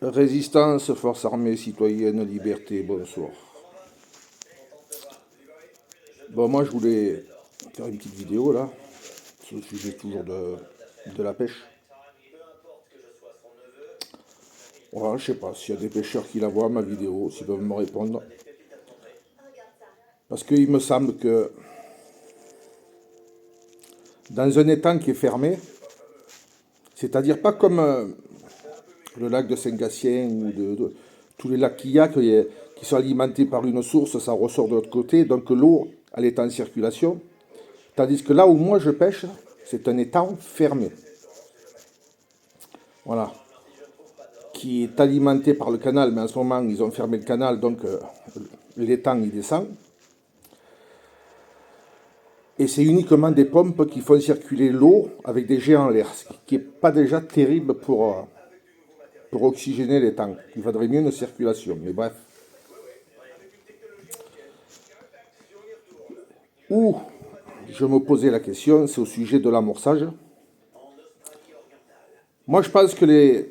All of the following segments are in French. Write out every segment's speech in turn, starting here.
Résistance, force armée, citoyenne, liberté, bonsoir. Bon, moi je voulais faire une petite vidéo là, sur le sujet toujours de la pêche. Voilà, je sais pas s'il y a des pêcheurs qui la voient ma vidéo, s'ils peuvent me répondre. Parce qu'il me semble que dans un étang qui est fermé, c'est-à-dire pas comme le lac de Saint-Gatien ou tous les lacs qu'il y a qui sont alimentés par une source, ça ressort de l'autre côté, donc l'eau elle est en circulation. Tandis que là où moi je pêche, c'est un étang fermé. Voilà. Qui est alimenté par le canal, mais en ce moment ils ont fermé le canal, donc l'étang il descend. Et c'est uniquement des pompes qui font circuler l'eau avec des jets en l'air, ce qui n'est pas déjà terrible pour oxygéner l'étang. Il faudrait mieux une circulation, mais bref. Où je me posais la question, c'est au sujet de l'amorçage. Moi je pense que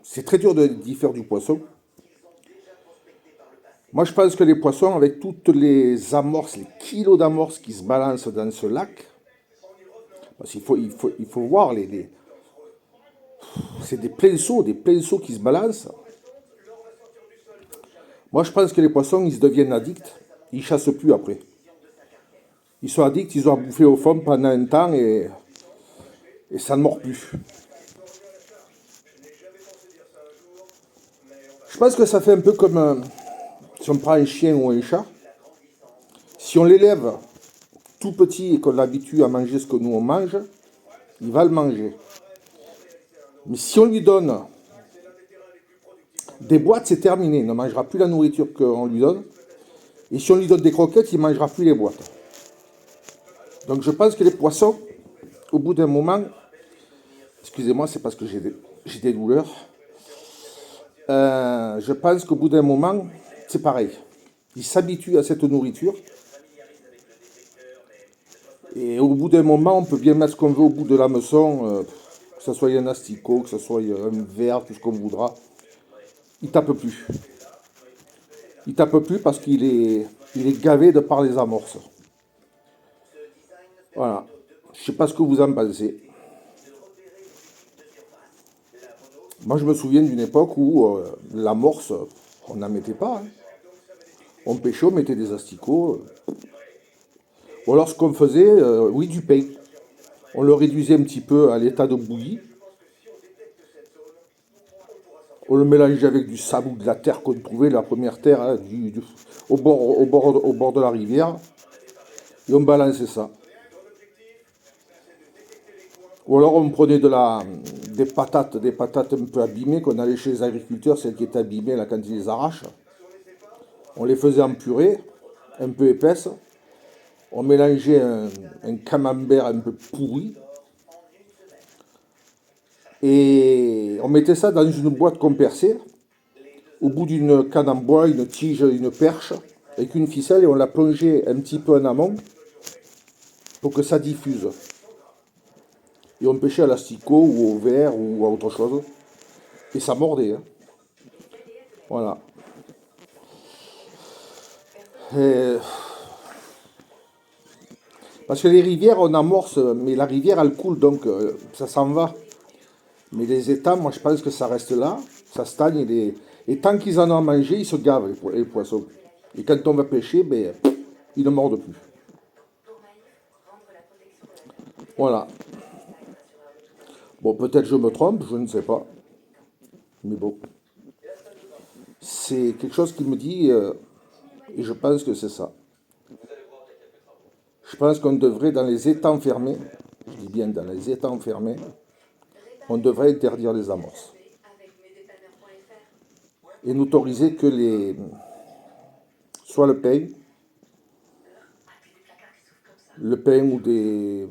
c'est très dur d'y faire du poisson. Moi, je pense que les poissons, avec toutes les amorces, les kilos d'amorces qui se balancent dans ce lac, parce qu'il faut voir, c'est des pinceaux qui se balancent. Moi, je pense que les poissons, ils se deviennent addicts. Ils chassent plus après. Ils sont addicts, ils ont bouffé au fond pendant un temps et ça ne mord plus. Je pense que ça fait un peu comme si on prend un chien ou un chat. Si on l'élève tout petit et qu'on l'habitue à manger ce que nous on mange, il va le manger. Mais si on lui donne des boîtes, c'est terminé. Il ne mangera plus la nourriture qu'on lui donne. Et si on lui donne des croquettes, il ne mangera plus les boîtes. Donc je pense que les poissons, au bout d'un moment, excusez-moi, c'est parce que j'ai des douleurs. Je pense qu'au bout d'un moment, c'est pareil. Ils s'habituent à cette nourriture. Et au bout d'un moment, on peut bien mettre ce qu'on veut au bout de l'hameçon, que ce soit un asticot, que ce soit un verre, tout ce qu'on voudra. Il tape plus. Il tape plus parce qu'il est gavé de par les amorces. Voilà. Je ne sais pas ce que vous en pensez. Moi, je me souviens d'une époque où l'amorce, on n'en mettait pas. Hein. On pêchait, on mettait des asticots. Ou alors, ce qu'on faisait, oui, du pain. On le réduisait un petit peu à l'état de bouillie. On le mélangeait avec du sable ou de la terre qu'on trouvait, la première terre, hein, au bord de la rivière. Et on balançait ça. Ou alors on prenait des patates un peu abîmées qu'on allait chez les agriculteurs, celles qui étaient abîmées là quand ils les arrachent. On les faisait en purée, un peu épaisse. On mélangeait un camembert un peu pourri. Et on mettait ça dans une boîte qu'on perçait. Au bout d'une canne en bois, une tige, une perche, avec une ficelle, et on la plongeait un petit peu en amont pour que ça diffuse. Et on pêchait à l'asticot ou au verre ou à autre chose. Et ça mordait. Hein. Voilà. Et parce que les rivières, on amorce, mais la rivière, elle coule, donc ça s'en va. Mais les étangs, moi, je pense que ça reste là, ça stagne, et tant qu'ils en ont à manger, ils se gavent, les poissons. Et quand on va pêcher, ben, ils ne mordent plus. Voilà. Bon, peut-être je me trompe, je ne sais pas. Mais bon. C'est quelque chose qui me dit, et je pense que c'est ça. Je pense qu'on devrait, dans les étangs fermés, je dis bien dans les étangs fermés, on devrait interdire les amorces. Et n'autoriser que soit le pain ou de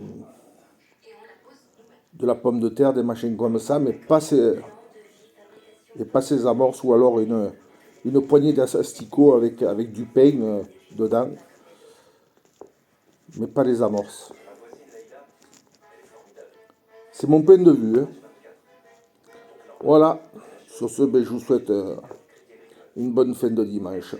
la pomme de terre, des machins comme ça, mais pas ces amorces, ou alors une poignée d'asticots avec du pain dedans, mais pas les amorces. C'est mon point de vue. Hein. Voilà, sur ce, ben, je vous souhaite une bonne fin de dimanche.